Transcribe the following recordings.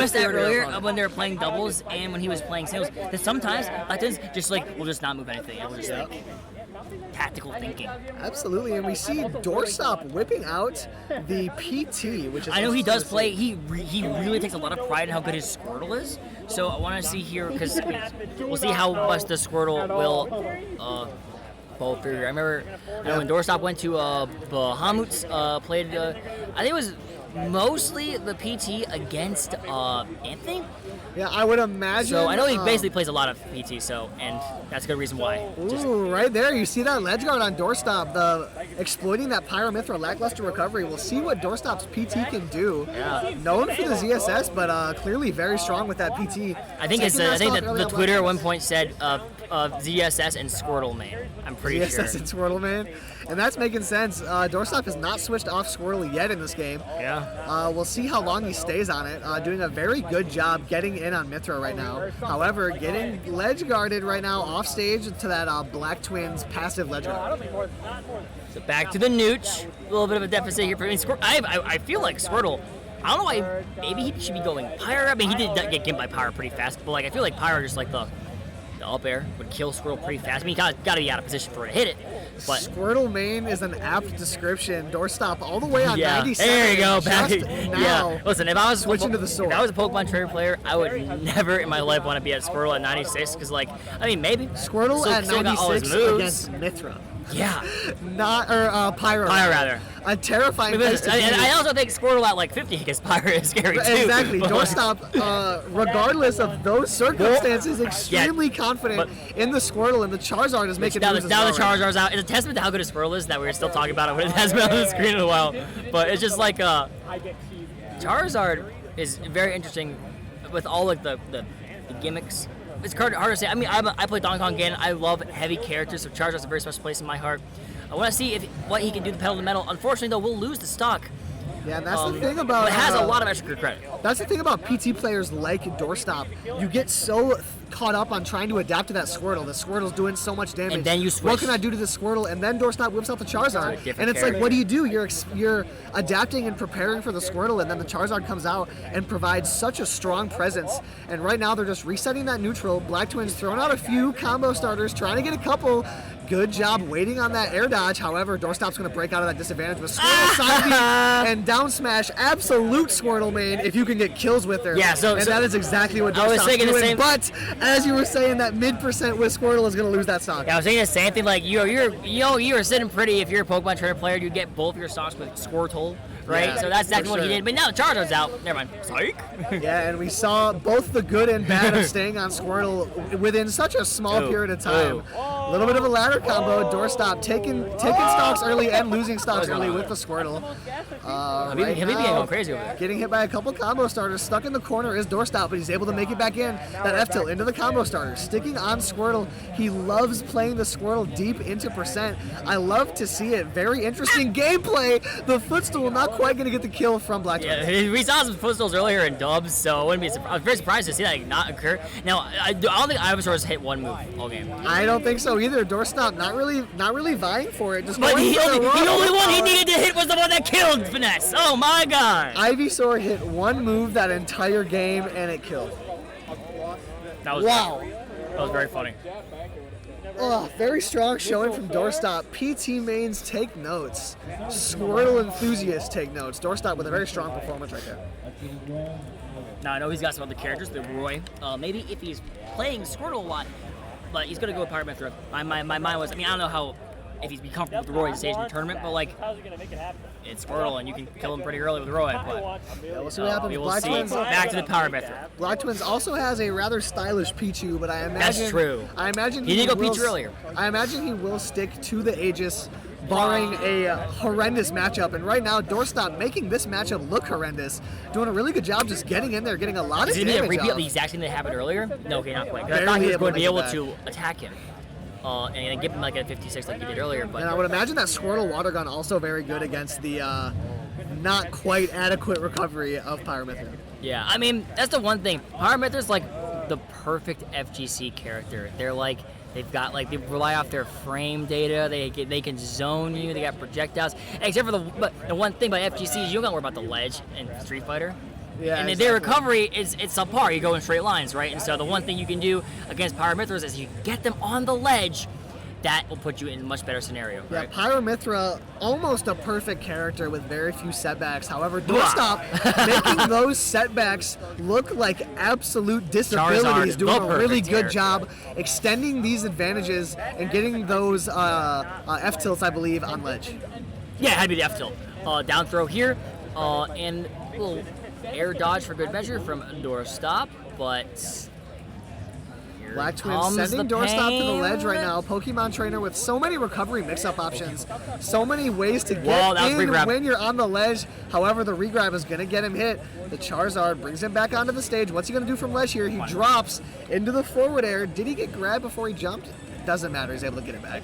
noticed that earlier when they were playing doubles and when he was playing singles. That sometimes Blacktwins just like will just not move anything. It will just like tactical thinking. Absolutely, and we see Doorstop whipping out the PT, which is. I know he does play. He really takes a lot of pride in how good his Squirtle is. So I want to see here because we'll see how much the Squirtle will. Bowl through. I remember when Doorstop went to Bahamut's, played. I think it was mostly the PT against Anthony. Yeah, I would imagine. So I know he basically plays a lot of PT, and that's a good reason why. Ooh, right there, you see that ledge guard on Doorstop, exploiting that Pyra Mythra lackluster recovery. We'll see what Doorstop's PT can do. Yeah. Known for the ZSS, but clearly very strong with that PT. I think the Twitter at one point said ZSS and Squirtle main. I'm pretty sure. ZSS and Squirtle main. And that's making sense. Doorstop has not switched off Squirtle yet in this game. Yeah. We'll see how long he stays on it. Doing a very good job getting in on Mythra right now. However, getting ledge guarded right now off stage to that Black Twins passive ledge guard. So back to the Nooch. A little bit of a deficit here for me. I feel like Squirtle. I don't know why. Maybe he should be going Pyra. I mean, he did get gimped by Pyra pretty fast, but like I feel like Pyra just like the up air would kill Squirtle pretty fast. I mean, you gotta be out of position for it to hit it. But Squirtle main is an apt description. Doorstop all the way on 97. There you go. Back now. Listen, if I was switching to the sword. If I was a Pokemon trader player, I would never in my life want to be at Squirtle at 96 because, like, I mean, maybe Squirtle at 96 against Mythra. Yeah. Pyra. Pyra, rather. A terrifying place to be. And I also think Squirtle at like 50 against Pyra is scary too. Exactly. Doorstop, regardless of those circumstances, extremely confident in the Squirtle, and the Charizard is making moves now the Charizard's out. It's a testament to how good a Squirtle is that we're still talking about it when it hasn't been on the screen in a while. But it's just like Charizard is very interesting with all like the gimmicks. It's hard to say. I mean, I play Donkey Kong again. I love heavy characters, so Charizard's a very special place in my heart. I want to see what he can do to pedal to metal. Unfortunately, though, we'll lose the stock. Yeah, and that's the thing about. It has a lot of extra credit. That's the thing about PT players like Doorstop. You get so caught up on trying to adapt to that Squirtle. The Squirtle's doing so much damage. And then you switch. What can I do to the Squirtle? And then Doorstop whips out the Charizard. And it's character. like, what do? You're adapting and preparing for the Squirtle, and then the Charizard comes out and provides such a strong presence. And right now they're just resetting that neutral. Black Twins throwing out a few combo starters, trying to get a couple. Good job waiting on that air dodge. However, Doorstop's going to break out of that disadvantage with Squirtle side beat and down smash. Absolute Squirtle main if you can get kills with her. Yeah, and that is exactly what Doorstop's doing. But as you were saying, that mid% with Squirtle is going to lose that stock. Yeah, I was saying the same thing. Like you're sitting pretty if you're a Pokemon trainer player. You get both your stocks with Squirtle. Right, yeah, so that's exactly what he did. But now the Charizard's out. Never mind. Psych. Yeah, and we saw both the good and bad of staying on Squirtle within such a small period of time. A little bit of a ladder combo. Doorstop taking stocks early and losing stocks early with the Squirtle. He'll be going crazy over there. Getting hit by a couple combo starters. Stuck in the corner is Doorstop, but he's able to make it back in. That F-tilt into the combo starter. Sticking on Squirtle. He loves playing the Squirtle deep into percent. I love to see it. Very interesting gameplay. The footstool not quite going to get the kill from Black Twins. Yeah, we saw some footstools earlier in dubs, so I was very surprised to see that not occur. Now, I don't think Ivysaur's hit one move all game. I don't think so either. Doorstop not really vying for it. Just but the only one he needed to hit was the one that killed Finesse. Oh my god! Ivysaur hit one move that entire game and it killed. That was wow. That was very funny. Oh, very strong showing from Doorstop. PT mains take notes. Squirtle enthusiasts take notes. Doorstop with a very strong performance right there. Now I know he's got some other characters, the Roy. Maybe if he's playing Squirtle a lot, but he's gonna go with Pyra Mythra. My mind was, I mean, I don't know how if he's be comfortable with the Roy in stage in the tournament, but like it's Squirtle and you can kill him pretty early with Roy. But yeah, we'll see what happens. We will see. Back to the Pyra Mythra. Black Twins also has a rather stylish Pichu, but I imagine that's true. I imagine he did go Pichu earlier. I imagine he will stick to the Aegis, barring a horrendous matchup. And right now, Doorstop making this matchup look horrendous, doing a really good job just getting in there, getting a lot of damage. Is he going to repeat the exact thing that happened earlier? No, okay, not quite. I thought he was going to be able to attack him. And give him like a 56 like he did earlier. But and I would imagine that Squirtle Water Gun also very good against the not quite adequate recovery of Pyra Mythra. Yeah, I mean, that's the one thing. Pyra Mythra's like the perfect FGC character. They're like, they rely off their frame data. They can zone you. They got projectiles. Except for the one thing about FGC is you don't got to worry about the ledge in Street Fighter. Yeah, and exactly. their recovery it's subpar. You go in straight lines, right? And so the one thing you can do against Pyra Mythras is you get them on the ledge. That will put you in a much better scenario. Yeah, Right? Pyra Mythra, almost a perfect character with very few setbacks. However, Doorstop making those setbacks look like absolute disabilities, Charizard, doing the a really perfect good character. job extending these advantages and getting those F tilts, I believe, on ledge. Yeah, it had to be the F tilt. Down throw here, and a little air dodge for good measure from Doorstop, but. Blacktwins sending Doorstop to the ledge right now. Pokemon Trainer with so many recovery mix-up options, so many ways to get that was in regrab. when you're on the ledge. However, the regrab is going to get him hit. The Charizard brings him back onto the stage. What's he going to do from ledge here? He drops into the forward air. Did he get grabbed before he jumped? Doesn't matter. He's able to get it back.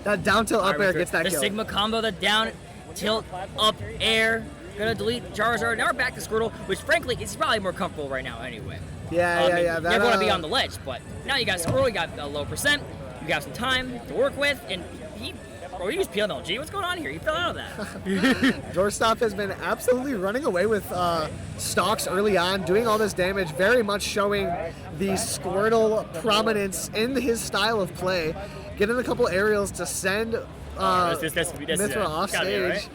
That down tilt up air gets that the kill. Sigma combo, the down tilt up air. Gonna delete Charizard. Now we're back to Squirtle, which frankly is probably more comfortable right now anyway. Yeah. You never want to be on the ledge, but now you got Squirtle, you got a low percent, you got some time to work with, and he used PMLG. What's going on here? He fell out of that. Doorstop has been absolutely running away with stocks early on, doing all this damage, very much showing the Squirtle prominence in his style of play. Getting a couple aerials to send Mythra off stage. Right?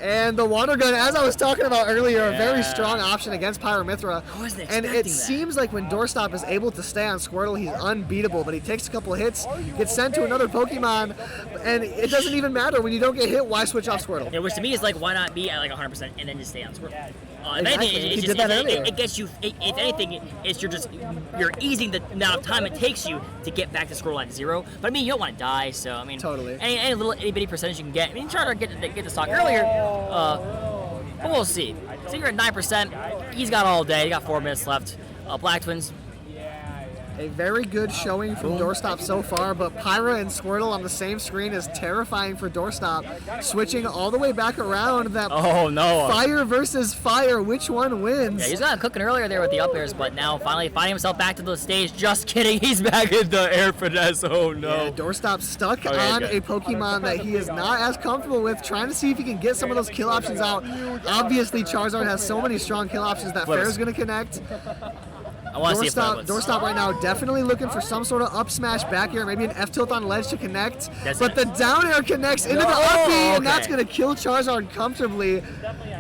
And the water gun, as I was talking about earlier, a very strong option against Pyra Mythra. I wasn't And it expecting that. seems like when Doorstop is able to stay on Squirtle, he's unbeatable. But he takes a couple hits, gets sent to another Pokemon, and it doesn't even matter. When you don't get hit, why switch off Squirtle? Yeah, which to me is like, why not be at like 100% and then just stay on Squirtle? If Exactly. anything, He did that earlier. it gets you. If anything, it's you're easing the amount of time it takes you to get back to Squirtle at 0. But I mean, you don't want to die, so I mean, Totally. Any little itty bitty percentage you can get. I mean, try to get the stock earlier, but we'll see. So you're at 9%. He's got all day. He got 4 minutes left. Blacktwins. A very good showing from Doorstop so far, but Pyra and Squirtle on the same screen is terrifying for Doorstop. Switching all the way back around that Oh no! fire versus fire, which one wins? Yeah, he's got cooking earlier there with the up airs, but now finally finding himself back to the stage. Just kidding, he's back in the air finesse. Oh no! Yeah, Doorstop stuck Okay, on good. a Pokemon that he is not as comfortable with, trying to see if he can get some of those kill options out. Obviously, Charizard has so many strong kill options that Flips. Fair's going to connect. I want to see if Doorstop, Doorstop right now definitely looking for some sort of up smash back air, maybe an F tilt on ledge to connect. That's but it. the down air connects into the Oh, up B, and okay. that's going to kill Charizard comfortably.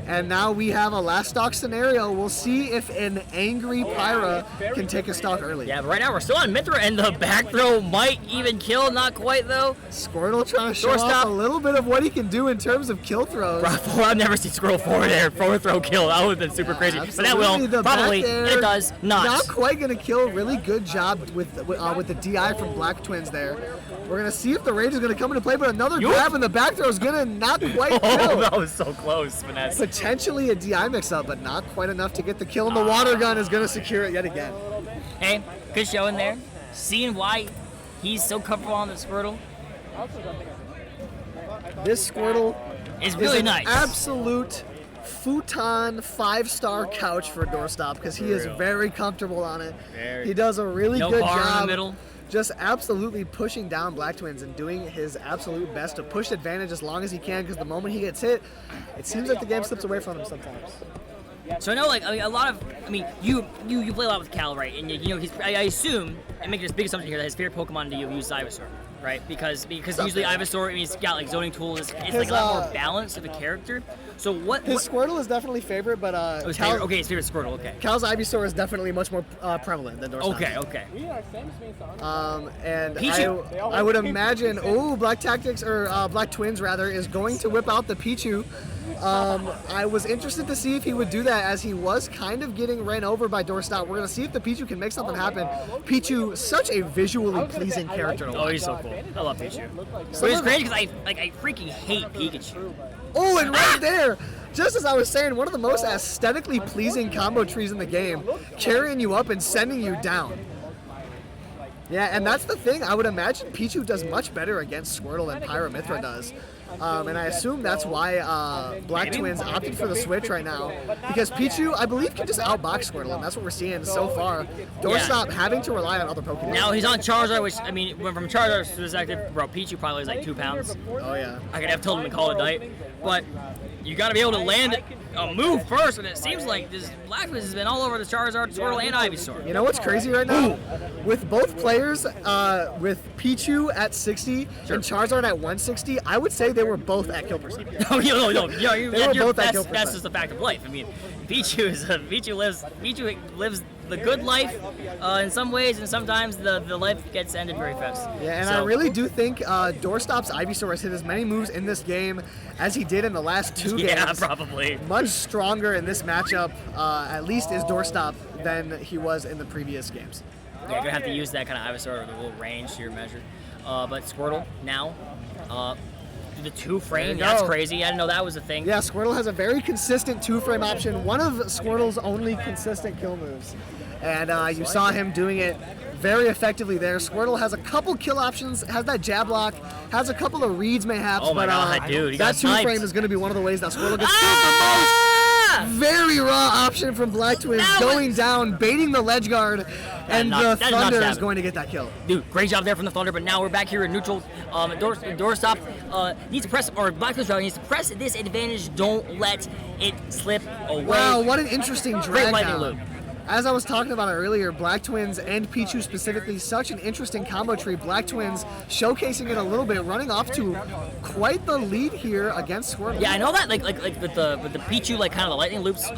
And now we have a last stock scenario. We'll see if an angry Pyra can take a stock early. Yeah, but right now we're still on Mythra, and the back throw might even kill. Not quite though. Squirtle trying to show Doorstop. off a little bit of what he can do in terms of kill throws. I've never seen Squirrel forward air, forward throw kill. That would have been super crazy. But that Absolutely, will the probably, back air, and it does not. Not quite going to kill. Really good job with the DI from Black Twins there. We're going to see if the rage is going to come into play, but another Yoop. grab and the back throw is going to not quite Oh, kill. that was so close, finesse. Potentially a DI mix-up, but not quite enough to get the kill, and the water gun is going to secure it yet again. Hey, good showing there. Seeing why he's so comfortable on the Squirtle This Squirtle is is really an nice. absolute futon 5-star couch for Doorstop because he is real. very comfortable on it. Very. He does a really No good bar in the job middle. just absolutely pushing down Black Twins and doing his absolute best to push advantage as long as he can because the moment he gets hit, it seems like the game slips away from him sometimes. So I know, like, I mean, a lot of, I mean, you play a lot with Cal, right? And you know, I assume, and make this big assumption here, that his favorite Pokemon to use is Ivysaur, right? Because usually Ivysaur, I mean, it's got like zoning tools. It's like a lot more balance of a character. So what? His Squirtle is definitely favorite, but Oh, his favorite, okay, his favorite Squirtle. Okay. Cal's Ivysaur is definitely much more prevalent than Doorstop. Okay. And Pichu. I would imagine, Black Tactics, or Black Twins rather, is going to whip out the Pichu. I was interested to see if he would do that as he was kind of getting ran over by Doorstop. We're going to see if the Pichu can make something happen. Pichu, such a visually pleasing character to Oh, watch. he's so cool. I love Pichu. But it's crazy because I freaking hate Pikachu. Oh, and right there, just as I was saying, one of the most aesthetically pleasing combo trees in the game, carrying you up and sending you down. Yeah, and that's the thing. I would imagine Pichu does much better against Squirtle than Pyra Mythra does. And I assume that's why Black Twins opted for the switch right now. Because Pichu, I believe, can just outbox Squirtle, and that's what we're seeing so far. Doorstop having to rely on other Pokemon. Now he's on Charizard, which, I mean, when from Charizard's perspective, bro, Pichu probably is like 2 pounds. Oh, yeah. I could have told him to call it a night, but you got to be able to land a move first, and it seems like this Blacktwins has been all over the Charizard, Squirtle, and Ivysaur. You know what's crazy right now? With both players, with Pichu at 60 and Charizard at 160, I would say they were both at kill percent. No, that's percent. just a fact of life. I mean, Pichu lives the good life in some ways, and sometimes the life gets ended very fast. Yeah, and I really do think Doorstop's Ivysaur has hit as many moves in this game as he did in the last 2 games. Yeah, probably. Much stronger in this matchup, at least is Doorstop, than he was in the previous games. Yeah, you're gonna have to use that kind of Ivysaur with a little range to your measure. But Squirtle now, the 2-frame, that's crazy. I didn't know that was a thing. Yeah, Squirtle has a very consistent 2-frame option, one of Squirtle's only consistent kill moves. And you saw him doing it very effectively there. Squirtle has a couple kill options, has that jab lock, has a couple of reads mayhaps, oh my God, dude, that 2-frame is going to be one of the ways that Squirtle gets killed the most. Very raw option from Blacktwins, going down, baiting the ledge guard, and the Thunder is going to get that kill. Dude, great job there from the Thunder, but now we're back here in neutral. Doorstop needs to press, or Blacktwins needs to press this advantage. Don't let it slip away. Wow, what an interesting drag Great lightning down. loop. As I was talking about earlier, Blacktwins and Pichu specifically, such an interesting combo tree. Blacktwins showcasing it a little bit, running off to quite the lead here against Squirtle. Yeah, I know that like with the Pichu, like kind of the lightning loops,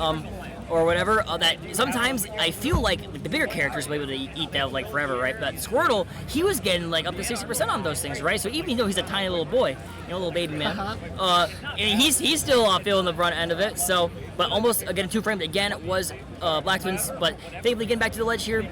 or whatever. That sometimes I feel like the bigger characters will be able to eat that like forever, right? But Squirtle, he was getting like up to 60% on those things, right? So even though he's a tiny little boy, little baby man, and he's still feeling the front end of it. So, but almost getting 2-framed again was Blacktwins, but thankfully getting back to the ledge here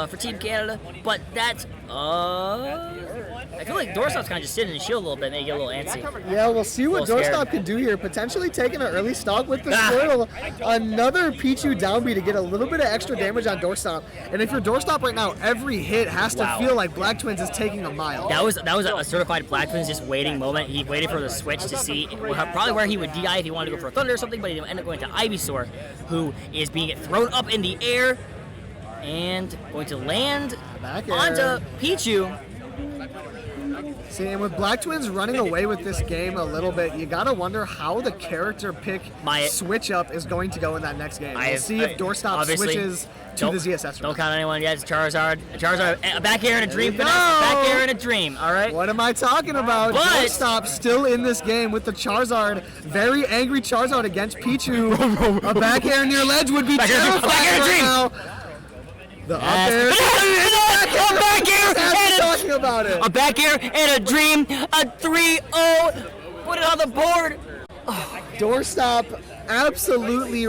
for Team Canada. But that I feel like Doorstop's kind of just sitting in the shield a little bit, maybe get a little antsy. Yeah, we'll see what Doorstop can do here. Potentially taking an early stock with the Squirtle. Another Pichu downbeat to get a little bit of extra damage on Doorstop. And if you're Doorstop right now, every hit has to feel like Blacktwins is taking a mile. That was a certified Blacktwins just waiting moment. He waited for the switch to see probably where he would DI if he wanted to go for a Thunder or something, but he ended up going to Ivysaur, who is being thrown up in the air and going to land onto Pichu. See, and with Blacktwins running away with this game a little bit, you gotta wonder how the character pick switch up is going to go in that next game. We'll see if Doorstop switches to the ZSS. Don't count anyone yet. It's Charizard. A back air and a dream finesse. Back air and a dream. All right. What am I talking about? Doorstop still in this game with the Charizard. Very angry Charizard against Pichu. A back air near ledge would be terrifying right now. The up air. A back air and talking about it. A back air and a dream. A 3-0. Put it on the board. Doorstop absolutely